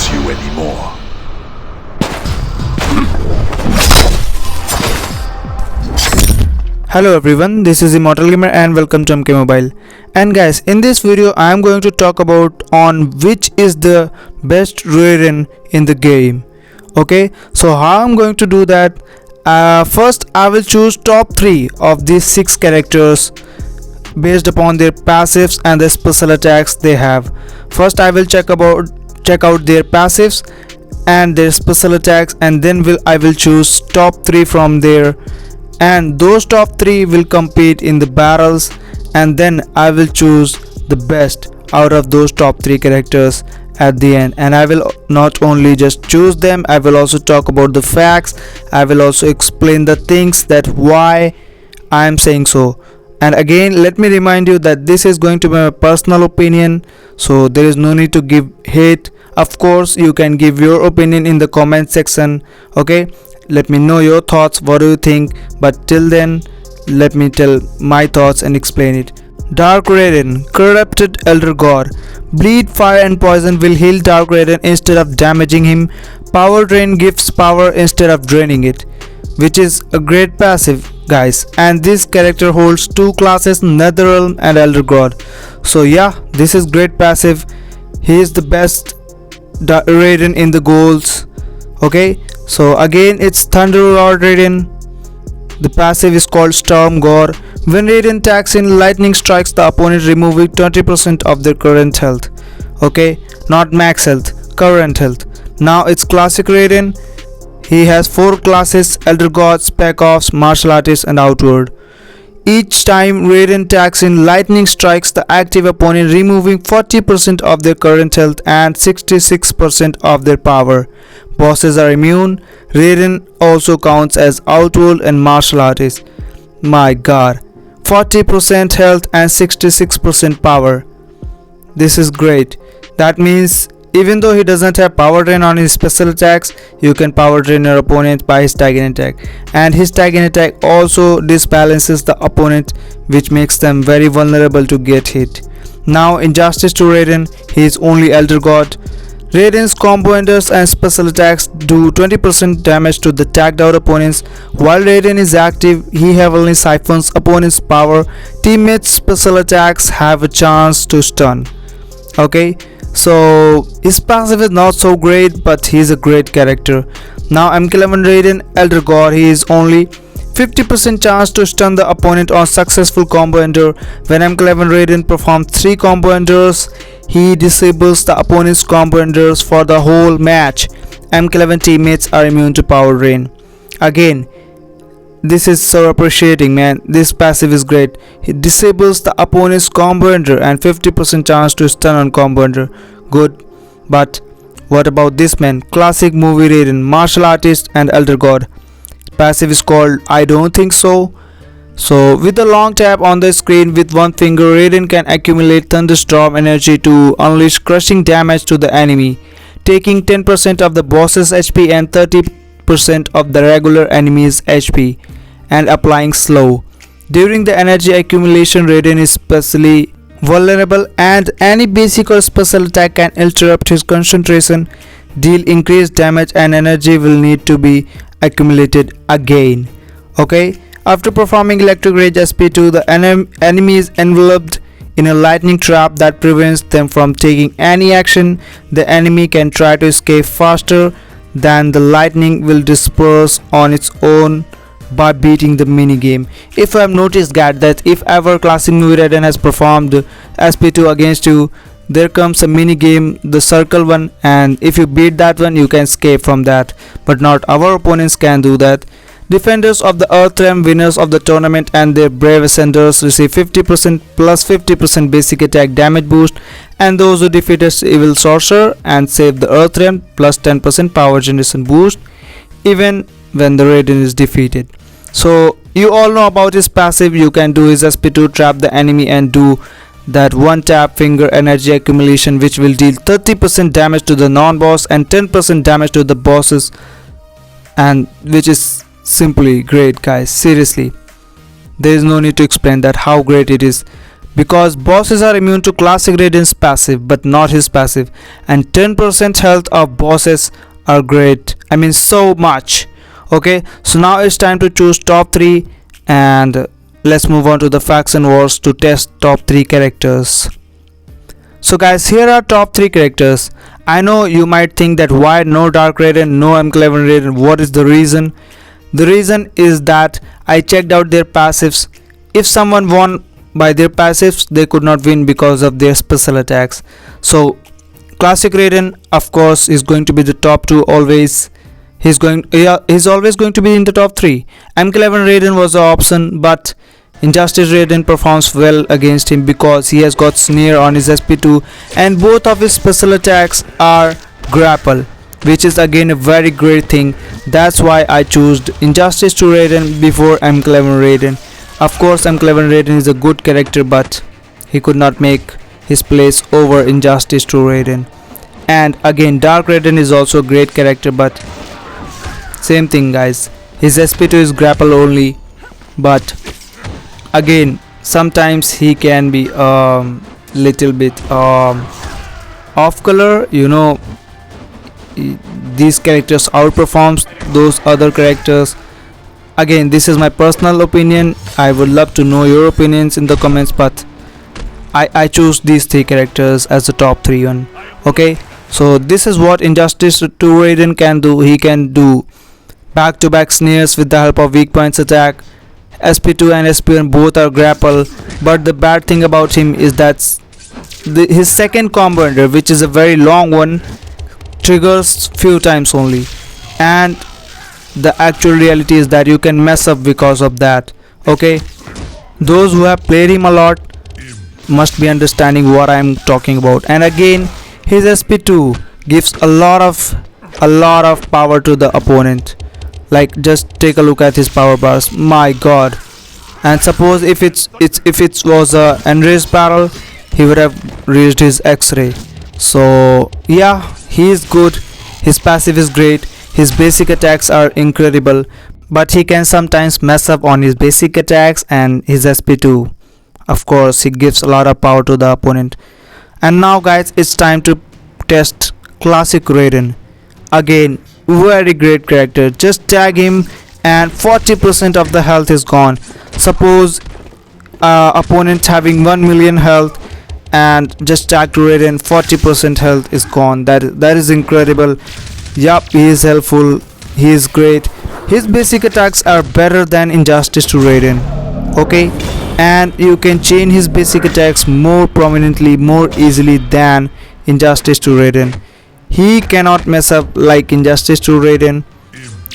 use you anymore. Hello everyone, this is Immortal Gamer and welcome to MK Mobile. And guys, in this video I am going to talk about on which is the best Raiden in the game. Okay, so how I'm going to do that? First I will choose top 3 of these 6 characters based upon their passives and the special attacks they have. First I will check out their passives and their special attacks, and then I will choose top 3 from there, and those top 3 will compete in the battles, and then I will choose the best out of those top 3 characters at the end. And I will not only just choose them, I will also talk about the facts. I will also explain the things that why I am saying so. And again, let me remind you that this is going to be my personal opinion, so there is no need to give hate. Of course you can give your opinion in the comment section. Okay, let me know your thoughts, what do you think, but till then let me tell my thoughts and explain it. Dark Raiden, corrupted elder god. Bleed, fire and poison will heal Dark Raiden instead of damaging him. Power drain gives power instead of draining it, which is a great passive guys. And this character holds 2 classes, Netherrealm and Elder God. So yeah, this is great passive. He is the best Raiden in the goals. Okay, so again it's Thunder Lord Raiden. The passive is called Storm Gore. When Raiden attacks in, lightning strikes the opponent, removing 20% of their current health. Okay, not max health, current health. Now it's Classic Raiden. He has 4 classes, Elder God, Spec Ops, Martial Artist and Outward. Each time Raiden attacks in, lightning strikes the active opponent, removing 40% of their current health and 66% of their power. Bosses are immune. Raiden also counts as Outworld and Martial Artist. My god, 40% health and 66% power. This is great. That means even though he doesn't have power drain on his special attacks, you can power drain your opponent by his tag in attack, and his tag in attack also disbalances the opponent, which makes them very vulnerable to get hit. Now in justice to Raiden, he is only Elder God. Raiden's combo enders and special attacks do 20% damage to the tagged out opponents. While Raiden is active, he heavily siphons opponent's power. Teammates' special attacks have a chance to stun. Okay, so his passive is not so great, but he's a great character. Now MK11 Raiden, Elder God, he is only 50% chance to stun the opponent on successful combo ender. When MK11 Raiden performs 3 combo enders, he disables the opponent's combo enders for the whole match. MK11 teammates are immune to power drain. Again, this is so appreciating, man. This passive is great. He disables the opponent's combo ender and 50% chance to stun on combo ender. Good. But what about this man? Classic movie Raiden, Martial Artist and Elder God. Passive is called I Don't Think So. So with a long tap on the screen with one finger, Raiden can accumulate thunderstorm energy to unleash crushing damage to the enemy, taking 10% of the boss's HP and 30% of the regular enemy's HP, and applying slow. During the energy accumulation, Raiden is especially vulnerable, and any basic or special attack can interrupt his concentration, deal increased damage, and energy will need to be accumulated again. Okay, after performing Electric Rage SP2, the enemy is enveloped in a lightning trap that prevents them from taking any action. The enemy can try to escape faster than the lightning will disperse on its own by beating the minigame. If I have noticed that if ever Classic Movie Raiden has performed SP2 against you, there comes a mini game, the circle one, and if you beat that one you can escape from that, but not our opponents can do that. Defenders of the Earth Realm, winners of the tournament, and their brave ascenders receive 50% plus 50% basic attack damage boost, and those who defeat an evil sorcerer and save the Earth Realm plus 10% power generation boost even when the Raiden is defeated. So you all know about his passive. You can do his SP2, trap the enemy and do that one tap finger energy accumulation, which will deal 30% damage to the non-boss and 10% damage to the bosses, and which is simply great guys. Seriously, there is no need to explain that how great it is. because bosses are immune to classic Raiden's passive but not his passive, and 10% health of bosses are great, I mean so much. Okay, so now it's time to choose top 3, and let's move on to the faction wars to test top 3 characters. So guys, here are top 3 characters. I know you might think that why no Dark Raiden, no M11 Raiden, what is the reason? The reason is that I checked out their passives. If someone won by their passives, they could not win because of their special attacks. So classic Raiden of course is going to be the top 2 always. He's always going to be in the top 3. M11 Raiden was the option, but Injustice Raiden performs well against him because he has got snare on his SP2 and both of his special attacks are grapple, which is again a very great thing. That's why I chose Injustice to Raiden before M11 Raiden. Of course M11 Raiden is a good character, but he could not make his place over Injustice to Raiden. And again Dark Raiden is also a great character, but same thing guys, his SP2 is grapple only, but again sometimes he can be little bit off color, you know. These characters outperforms those other characters. Again, this is my personal opinion. I would love to know your opinions in the comments, but I choose these 3 characters as the top 3 one. Okay, so this is what Injustice to Raiden can do. He can do back-to-back snares with the help of weak points attack. SP2 and SP1 both are grapple, but the bad thing about him is that his second combo ender, which is a very long one, triggers few times only, and the actual reality is that you can mess up because of that. Okay, those who have played him a lot must be understanding what I am talking about. And again his SP2 gives a lot of power to the opponent. Like just take a look at his power bars, my god. And suppose if it was a enraged battle, he would have reached his X-ray. So yeah, he is good, his passive is great, his basic attacks are incredible, but he can sometimes mess up on his basic attacks and his SP2. Of course he gives a lot of power to the opponent. And now guys, it's time to test classic Raiden. Again, very great character. Just tag him and 40% of the health is gone. Suppose opponent having 1 million health and just tag to Raiden, 40% health is gone. That is incredible. Yup, he is helpful, he is great. His basic attacks are better than Injustice to Raiden. Okay, and you can chain his basic attacks more prominently, more easily than Injustice to Raiden. He cannot mess up like Injustice to Raiden.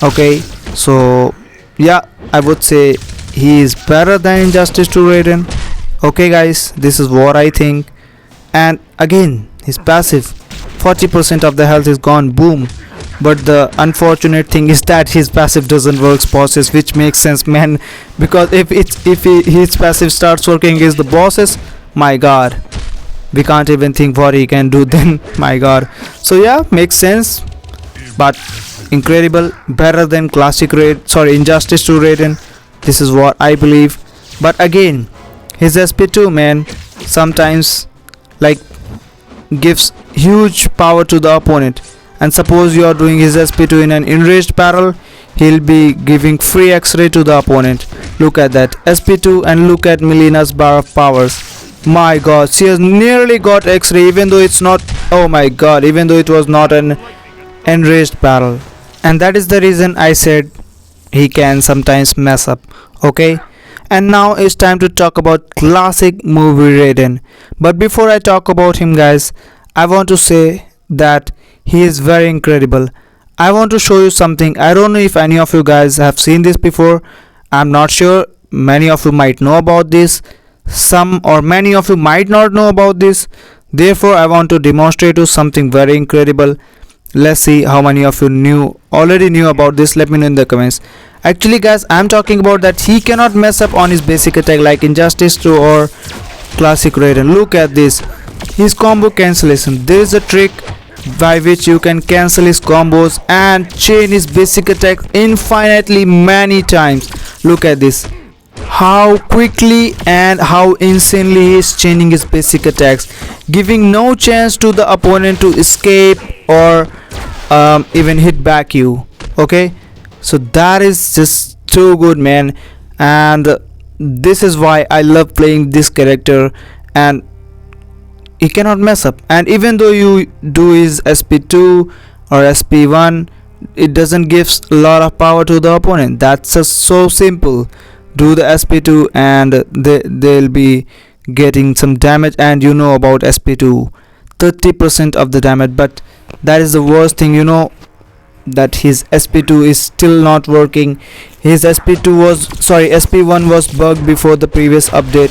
Okay, so yeah, I would say he is better than Injustice to Raiden. Okay guys, this is what I think. And again his passive, 40% of the health is gone, boom. But the unfortunate thing is that his passive doesn't work bosses, which makes sense man, because if his passive starts working against the bosses, my god, we can't even think what he can do then. My god. So yeah, makes sense, but incredible, better than classic Injustice to Raiden. This is what I believe. But again, his SP2 man sometimes like gives huge power to the opponent. And suppose you are doing his SP2 in an enraged battle, he'll be giving free X-ray to the opponent. Look at that SP2 and look at Melina's bar of powers. My god, she has nearly got X-ray even though it's not, oh my god, even though it was not an enraged battle. And that is the reason I said he can sometimes mess up. Okay, and now it's time to talk about classic movie Raiden. But before I talk about him guys, I want to say that he is very incredible. I want to show you something. I don't know if any of you guys have seen this before. I'm not sure. Many of you might know about this. Some or many of you might not know about this. Therefore, I want to demonstrate you something very incredible. Let's see how many of you already knew about this. Let me know in the comments. Actually guys, I'm talking about that he cannot mess up on his basic attack like Injustice 2 or classic Raiden. Look at this. His combo cancellation. There is a trick by which you can cancel his combos and chain his basic attack infinitely many times. Look at this. how quickly and how insanely he is chaining his basic attacks, giving no chance to the opponent to escape or even hit back you. Okay, so that is just too good, man. And this is why I love playing this character, and he cannot mess up. And even though you do his sp2 or sp1, it doesn't give a lot of power to the opponent. That's just so simple. Do the sp2 and they'll be getting some damage, and you know about sp2, 30% of the damage. But that is the worst thing, you know, that his sp2 is still not working. His sp1 was bugged before the previous update,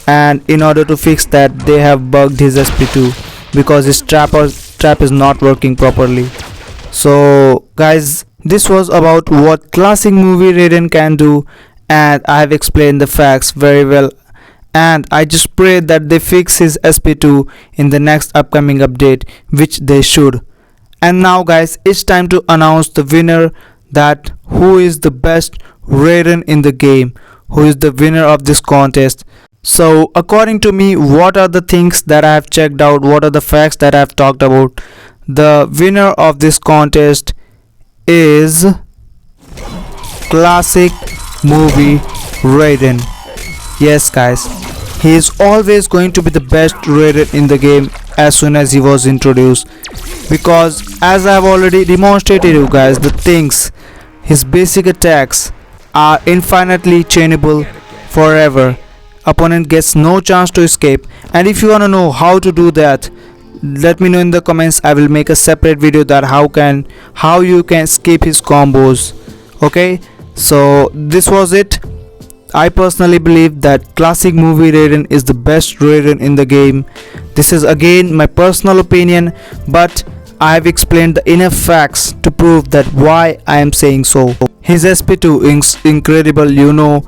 and in order to fix that, they have bugged his sp2 because his trap is not working properly. So guys, this was about what classic movie Raiden can do, and I have explained the facts very well, and I just pray that they fix his sp2 in the next upcoming update, which they should. And now guys, it's time to announce the winner, that who is the best Raiden in the game, who is the winner of this contest. So according to me, what are the things that I have checked out, what are the facts that I have talked about, the winner of this contest is classic movie Raiden. Yes guys, he is always going to be the best Raiden in the game as soon as he was introduced, because as I have already demonstrated you guys, the things, his basic attacks are infinitely chainable forever. Opponent gets no chance to escape. And if you want to know how to do that, let me know in the comments. I will make a separate video that how you can skip his combos. Okay, so this was it. I personally believe that classic movie Raiden is the best Raiden in the game. This is again my personal opinion, but I have explained the enough facts to prove that why I am saying so. His sp2 is incredible, you know,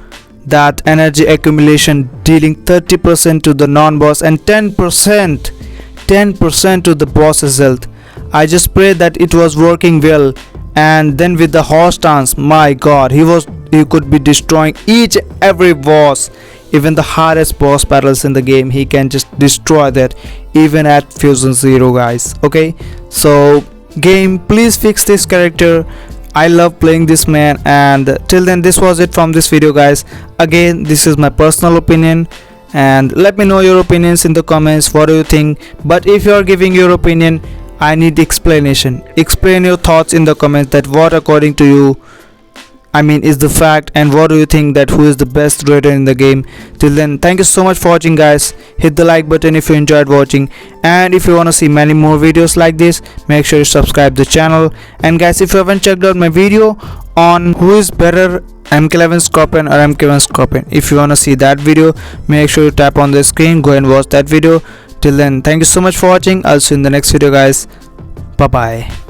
that energy accumulation, dealing 30% to the non-boss and 10% to the boss's health. I just pray that it was working well. And then with the horse stance, my god, he could be destroying each every boss. Even the hardest boss battles in the game, he can just destroy that, even at Fusion Zero, guys. Okay, so game, please fix this character. I love playing this man. And till then, this was it from this video, guys. Again, this is my personal opinion, and let me know your opinions in the comments. What do you think? But if you are giving your opinion, I need explanation. Explain your thoughts in the comments, that what according to you, I mean, is the fact, and what do you think, that who is the best Raiden in the game. Till then, thank you so much for watching, guys. Hit the like button if you enjoyed watching, and if you want to see many more videos like this, make sure you subscribe the channel. And guys, if you haven't checked out my video on who is better, MK11 Scorpion or MK1 Scorpion, if you want to see that video, make sure you tap on the screen, go and watch that video. Till then, thank you so much for watching. I'll see you in the next video, guys. Bye bye.